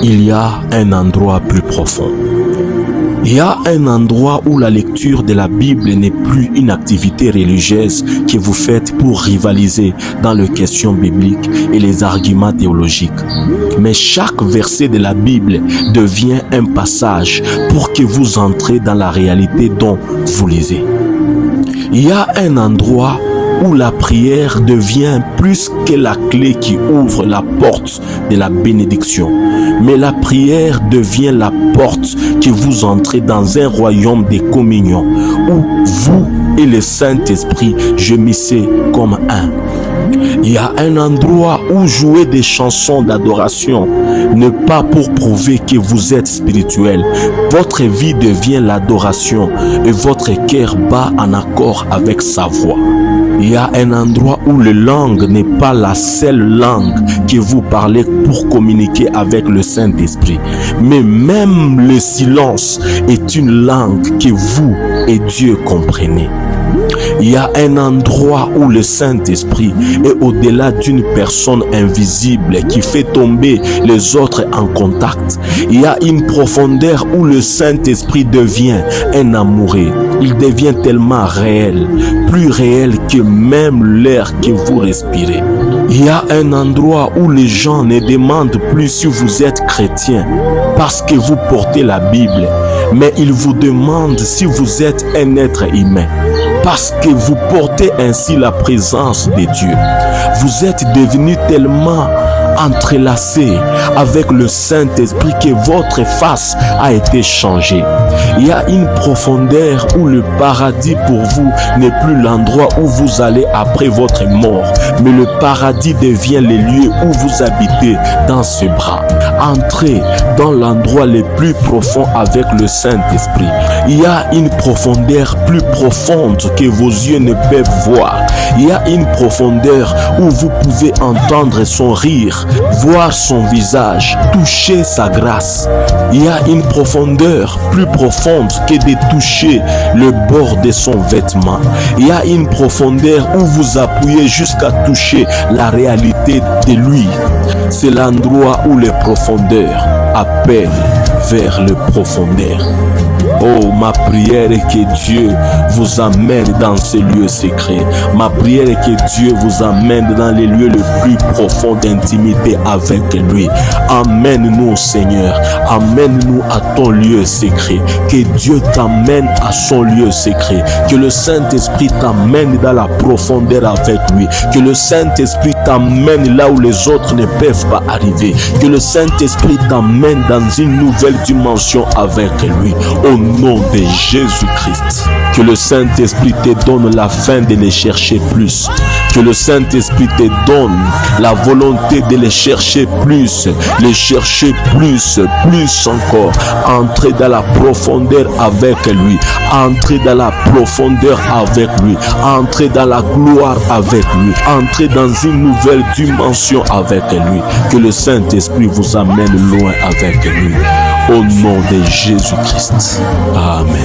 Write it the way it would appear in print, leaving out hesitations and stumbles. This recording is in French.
il y a un endroit plus profond. Il y a un endroit où la lecture de la Bible n'est plus une activité religieuse que vous faites pour rivaliser dans les questions bibliques et les arguments théologiques. Mais chaque verset de la Bible devient un passage pour que vous entrez dans la réalité dont vous lisez. Il y a un endroit où la prière devient plus que la clé qui ouvre la porte de la bénédiction. Mais la prière devient la porte que vous entrez dans un royaume de communion où vous et le Saint-Esprit gémissez comme un. Il y a un endroit où jouer des chansons d'adoration n'est pas pour prouver que vous êtes spirituel. Votre vie devient l'adoration et votre cœur bat en accord avec sa voix. Il y a un endroit où la langue n'est pas la seule langue que vous parlez pour communiquer avec le Saint-Esprit. Mais même le silence est une langue que vous et Dieu comprenez. Il y a un endroit où le Saint-Esprit est au-delà d'une personne invisible qui fait tomber les autres en contact. Il y a une profondeur où le Saint-Esprit devient un amoureux. Il devient tellement réel, plus réel que même l'air que vous respirez. Il y a un endroit où les gens ne demandent plus si vous êtes chrétien parce que vous portez la Bible, mais ils vous demandent si vous êtes un être humain. Parce que vous portez ainsi la présence de Dieu. Vous êtes devenu tellement entrelacé avec le Saint-Esprit que votre face a été changée. Il y a une profondeur où le paradis pour vous n'est plus l'endroit où vous allez après votre mort, mais le paradis devient le lieu où vous habitez dans ses bras. Entrez dans l'endroit le plus profond avec le Saint-Esprit. Il y a une profondeur plus profonde que vos yeux ne peuvent voir. Il y a une profondeur où vous pouvez entendre son rire, voir son visage, toucher sa grâce. Il y a une profondeur plus profonde que de toucher le bord de son vêtement. Il y a une profondeur où vous appuyez jusqu'à toucher la réalité de lui. C'est l'endroit où les profondeurs appellent vers les profondeurs. Oh, ma prière est que Dieu vous amène dans ces lieux secrets. Ma prière est que Dieu vous amène dans les lieux les plus profonds d'intimité avec lui. Amène-nous, Seigneur. Amène-nous à ton lieu secret. Que Dieu t'amène à son lieu secret. Que le Saint-Esprit t'amène dans la profondeur avec lui. Que le Saint-Esprit t'amène là où les autres ne peuvent pas arriver. Que le Saint-Esprit t'amène dans une nouvelle dimension avec lui. Au nom de Jésus-Christ. Que le Saint-Esprit te donne la faim de les chercher plus. Que le Saint-Esprit te donne la volonté de les chercher plus. Les chercher plus, plus encore. Entrer dans la profondeur avec lui. Entrer dans la profondeur avec lui. Entrer dans la gloire avec lui. Entrer dans une nouvelle dimension avec lui. Que le Saint-Esprit vous amène loin avec lui. Au nom de Jésus-Christ. Amen.